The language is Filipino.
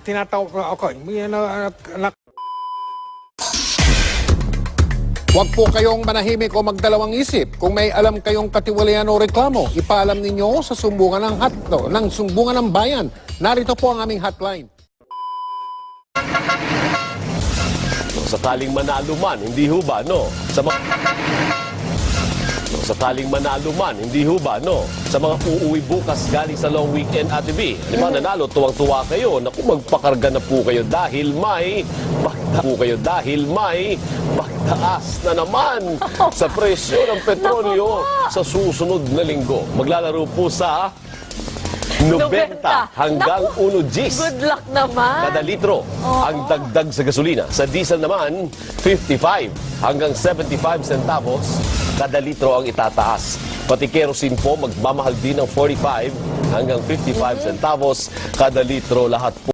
Tinatawag ko ako. Huwag po kayong manahimik o magdalawang isip. Kung may alam kayong katiwalian o reklamo, ipaalam ninyo sa sumbungan ng sumbungan ng bayan. Narito po ang aming hotline. Sakaling manalo man, hindi ho ba, no? Sakaling manalo man, hindi ho ba, no? Sa mga uuwi bukas galing sa long weekend, Ate B. Di ba nanalo, tuwang-tuwa kayo. Naku, magpakarga na po kayo dahil may pagtaas na naman sa presyo ng petrolyo sa susunod na linggo. Maglalaro po sa 90 hanggang 1 Gs. Good luck naman. Kada litro ang dagdag sa gasolina. Sa diesel naman, 55 hanggang 75 centavos kada litro ang itataas. Pati kerosene po magmamahal din ng 45 hanggang 55 centavos kada litro lahat po.